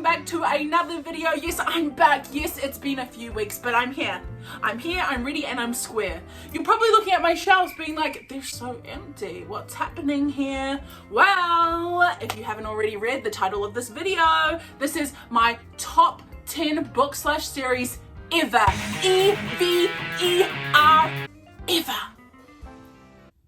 welcome back to another video. Yes, I'm back. Yes, it's been a few weeks, but I'm here. I'm ready, and I'm square. You're probably looking at my shelves being like, they're so empty. What's happening here? Well, if you haven't already read the title of this video, this is my top 10 book/series ever. E-V-E-R, ever.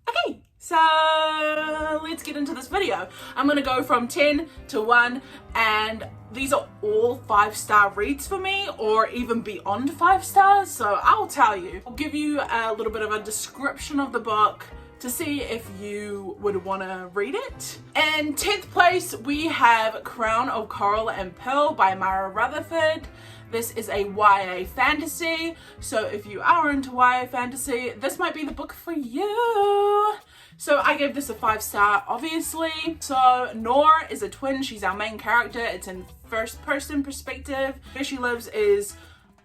Okay. So let's get into this video. I'm gonna go from 10 to 1, and these are all 5-star reads for me, or even beyond 5 stars. So I'll tell you. I'll give you a little bit of a description of the book to see if you would want to read it. In 10th place, we have Crown of Coral and Pearl by Mara Rutherford. This is a YA fantasy, so if you are into YA fantasy, this might be the book for you. So I gave this a 5-star, obviously. So Noor is a twin. She's our main character. It's in first-person perspective. Where she lives is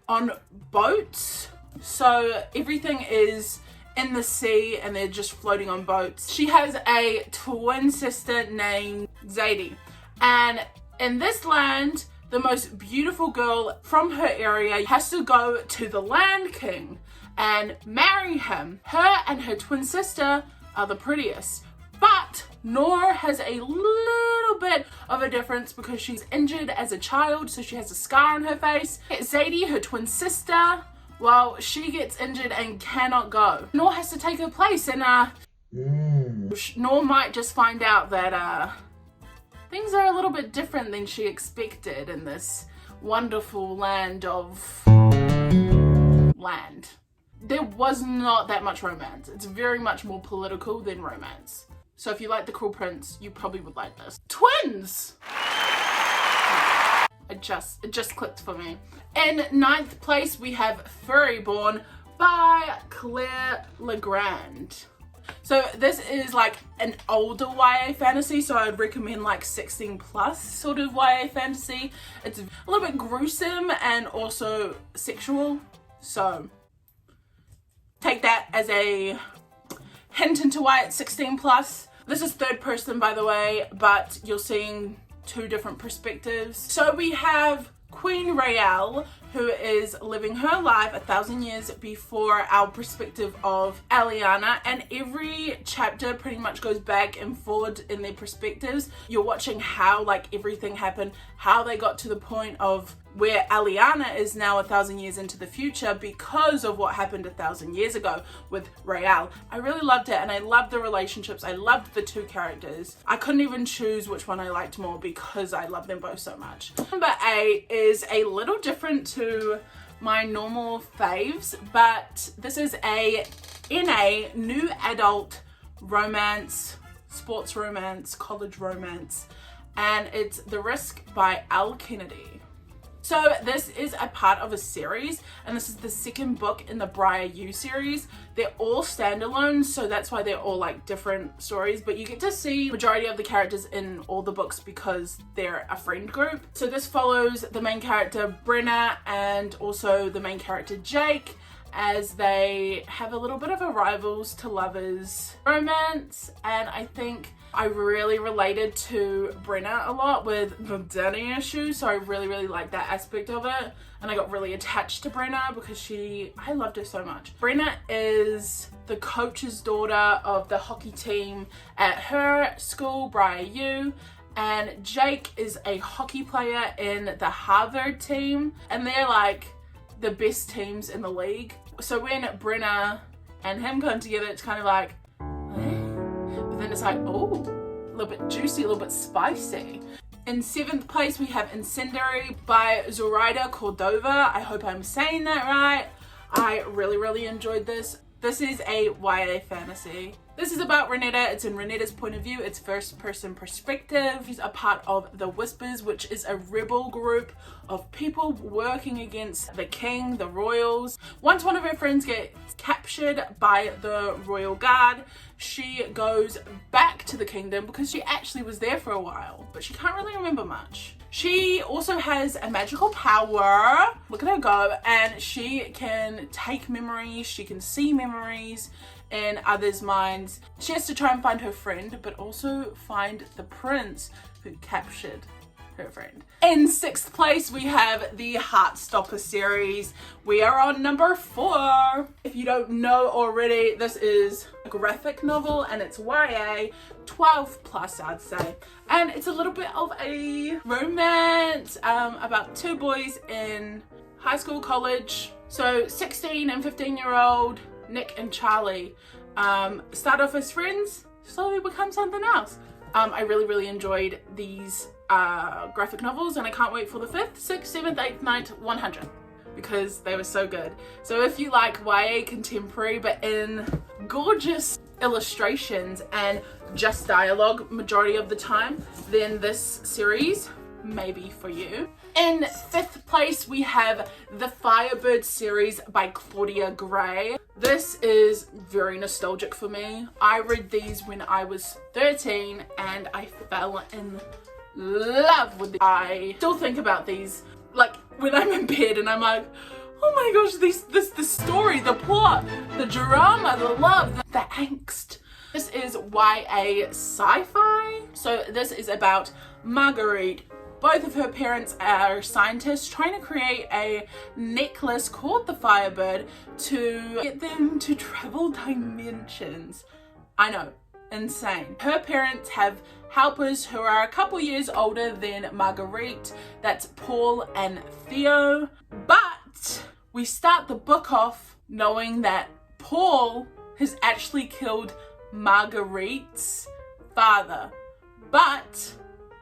on boats. So everything is in the sea and they're just floating on boats. She has a twin sister named Zadie. And in this land, the most beautiful girl from her area has to go to the Land King and marry him. Her and her twin sister are the prettiest, but Noor has a little bit of a difference because she's injured as a child, so she has a scar on her face. Zadie, her twin sister, well, she gets injured and cannot go. Noor has to take her place, and Noor might just find out that things are a little bit different than she expected in this wonderful land of land. There was not that much romance. It's very much more political than romance. So if you like The Cruel Prince, you probably would like this. Twins! It just clicked for me. In 9th place, we have Furry Born by Claire Legrand. So this is like an older YA fantasy, so I'd recommend like 16 plus sort of YA fantasy. It's a little bit gruesome and also sexual, so take that as a hint into why it's 16 plus. This is third person, by the way, but you're seeing 2 different perspectives. So we have Queen Raelle, who is living her life 1,000 years before our perspective of Aliana, and every chapter pretty much goes back and forward in their perspectives. You're watching how like everything happened, how they got to the point of where Aliana is now 1,000 years into the future because of what happened 1,000 years ago with Raelle. I really loved it, and I loved the relationships. I loved the 2 characters. I couldn't even choose which one I liked more because I love them both so much. Number 8 is a little different to my normal faves, but this is a NA new adult romance, sports romance, college romance, and it's The Risk by Al Kennedy. So this is a part of a series, and this is the 2nd book in the Briar U series. They're all standalone, so that's why they're all like different stories, but you get to see majority of the characters in all the books because they're a friend group. So this follows the main character Brenna and also the main character Jake as they have a little bit of a rivals to lovers romance, and I think I really related to Brenna a lot with the daddy issues, so I really liked that aspect of it, and I got really attached to Brenna because I loved her so much. Brenna is the coach's daughter of the hockey team at her school, Briar U, and Jake is a hockey player in the Harvard team, and they're like the best teams in the league. So when Brenna and him come together, it's kind of like, but then it's like, oh, a little bit juicy, a little bit spicy. In 7th place, we have Incendiary by Zoraida Cordova. I hope I'm saying that right. I really enjoyed this. This is a YA fantasy. This is about Renetta. It's in Renetta's point of view. It's first person perspective. She's a part of the Whispers, which is a rebel group of people working against the king, the royals. Once one of her friends gets captured by the royal guard, she goes back to the kingdom because she actually was there for a while, but she can't really remember much. She also has a magical power, look at her go, and she can take memories, she can see memories in others' minds. She has to try and find her friend, but also find the prince who captured her friend. In 6th place, we have the Heartstopper series. We are on number 4. If you don't know already, this is a graphic novel and it's YA, 12 plus I'd say. And it's a little bit of a romance about 2 boys in high school, college. So 16 and 15-year-old Nick and Charlie start off as friends, slowly become something else. I really enjoyed these graphic novels and I can't wait for the 5th, 6th, 7th, 8th, 9th, 100 because they were so good. So if you like YA contemporary but in gorgeous illustrations and just dialogue majority of the time, then this series may be for you. In 5th place, we have the Firebird series by Claudia Gray. This is very nostalgic for me. I read these when I was 13 and I fell in love with them. I still think about these like when I'm in bed and I'm like, oh my gosh, the story, the plot, the drama, the love, the angst. This is YA sci-fi. So this is about Marguerite. Both of her parents are scientists trying to create a necklace called the Firebird to get them to travel dimensions. I know, insane. Her parents have helpers who are a couple years older than Marguerite. That's Paul and Theo. But we start the book off knowing that Paul has actually killed Marguerite's father. But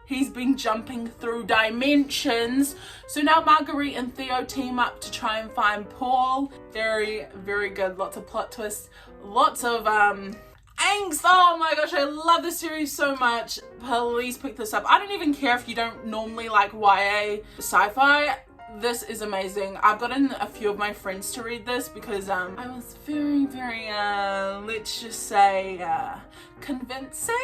he's been jumping through dimensions. So now Marguerite and Theo team up to try and find Paul. Very good. Lots of plot twists. Lots of angst. Oh my gosh, I love this series so much. Please pick this up. I don't even care if you don't normally like YA sci-fi. This is amazing. I've gotten a few of my friends to read this because I was very let's just say convincing.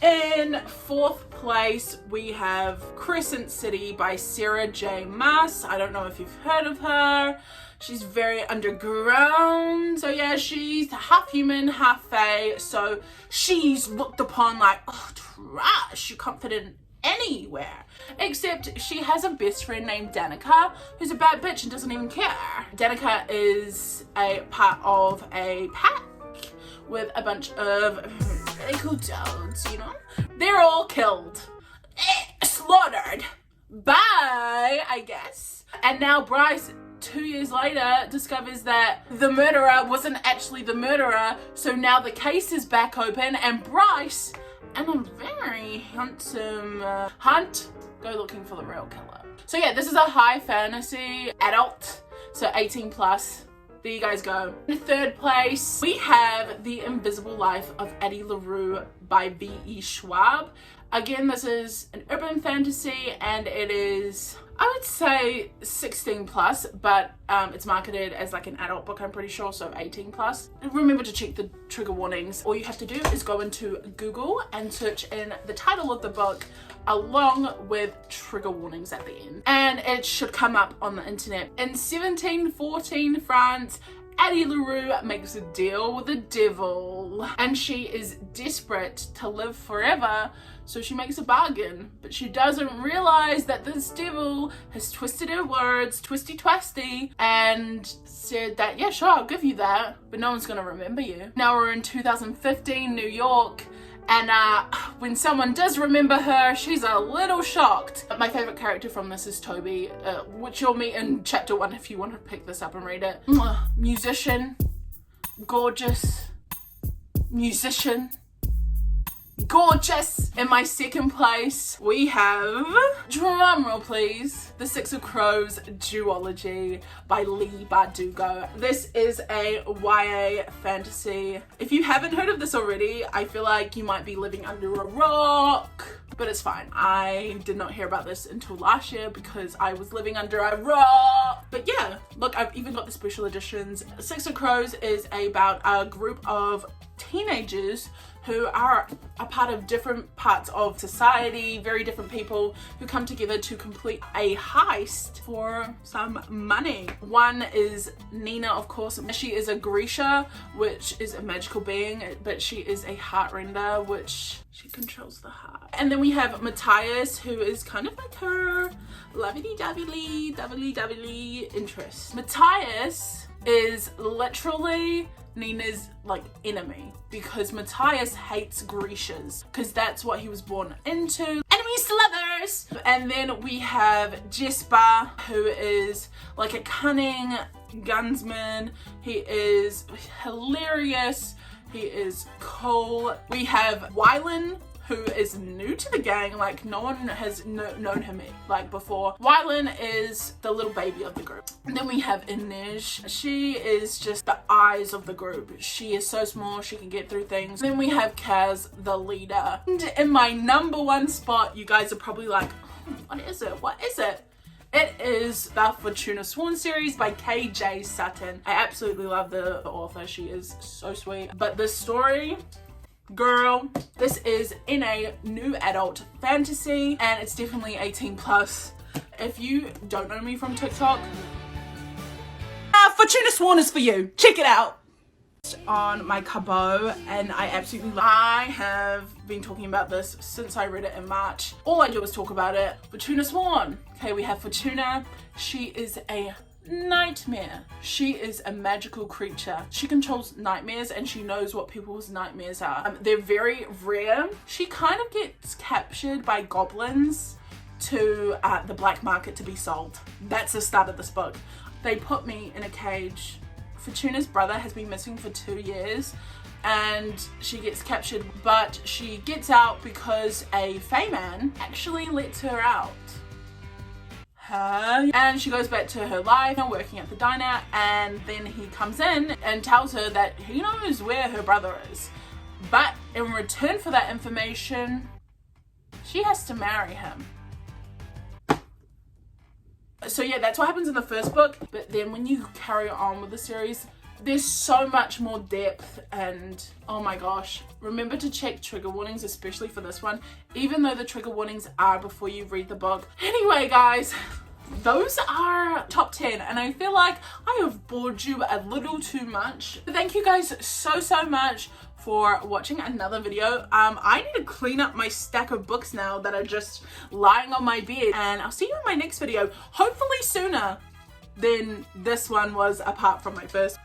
In 4th place, we have Crescent City by Sarah J. Maas. I don't know if you've heard of her. She's very underground. So yeah, she's half human, half fae. So she's looked upon like, oh, trash. You can't fit in anywhere. Except she has a best friend named Danica who's a bad bitch and doesn't even care. Danica is a part of a pack with a bunch of really cool dogs, you know? They're all killed. Slaughtered. Bye, I guess. And now Bryce, 2 years later, discovers that the murderer wasn't actually the murderer, so now the case is back open and Bryce and a very handsome Hunt go looking for the real killer. So yeah, this is a high fantasy adult, so 18 plus. There you guys go. In 3rd place, we have The Invisible Life of Addie LaRue by V.E. Schwab. Again, this is an urban fantasy and it is, I would say 16 plus, but it's marketed as like an adult book, I'm pretty sure, so 18 plus. And remember to check the trigger warnings. All you have to do is go into Google and search in the title of the book along with trigger warnings at the end. And it should come up on the internet. In 1714 France, Addie LaRue makes a deal with the devil and she is desperate to live forever, so she makes a bargain, but she doesn't realize that this devil has twisted her words, twisty, and said that, yeah, sure, I'll give you that, but no one's gonna remember you. Now we're in 2015 New York, and when someone does remember her, she's a little shocked. My favorite character from this is Toby, which you'll meet in chapter 1 if you want to pick this up and read it. Musician, gorgeous, musician, gorgeous. In my 2nd place, we have, drumroll please, The Six of Crows duology by Leigh Bardugo. This is a YA fantasy. If you haven't heard of this already, I feel like you might be living under a rock, but it's fine. I did not hear about this until last year because I was living under a rock. But yeah, look, I've even got the special editions. Six of Crows is about a group of teenagers who are a part of different parts of society, very different people who come together to complete a heist for some money. One is Nina, of course. She is a Grisha, which is a magical being, but she is a heartrender, which she controls the heart. And then we have Matthias, who is kind of like her lovey-dovey interest. Matthias is literally Nina's like enemy, because Matthias hates Grishas because that's what he was born into. Enemies to lovers. And then we have Jesper, who is like a cunning gunsman. He is hilarious. He is cool. We have Wylan, who is new to the gang. Like, no one has known him like before. Wylan is the little baby of the group. And then we have Inej. She is just the eyes of the group. She is so small, she can get through things. Then we have Kaz, the leader. And in my number one spot, you guys are probably like, what is it? What is it? It is the Tuna Swan series by KJ Sutton. I absolutely love the author. She is so sweet. But the story, girl, this is in a new adult fantasy, and it's definitely 18+. If you don't know me from TikTok, Tuna Swan is for you. Check it out. On my cabot, and I absolutely love it. I have been talking about this since I read it in March. All I do is talk about it. Tuna Swan. Okay, we have Fortuna. She is a nightmare. She is a magical creature. She controls nightmares, and she knows what people's nightmares are. They're very rare. She kind of gets captured by goblins to the black market to be sold. That's the start of this book. They put me in a cage. Fortuna's brother has been missing for 2 years, and she gets captured, but she gets out because a Fae man actually lets her out. And she goes back to her life, working at the diner, and then he comes in and tells her that he knows where her brother is. But in return for that information, she has to marry him. So yeah, that's what happens in the first book, but then when you carry on with the series, there's so much more depth, and oh my gosh, remember to check trigger warnings, especially for this one, even though the trigger warnings are before you read the book. Anyway guys, those are top 10, and I feel like I have bored you a little too much. But thank you guys so much for watching another video. I need to clean up my stack of books now that are just lying on my bed, and I'll see you in my next video, hopefully sooner than this one was, apart from my first.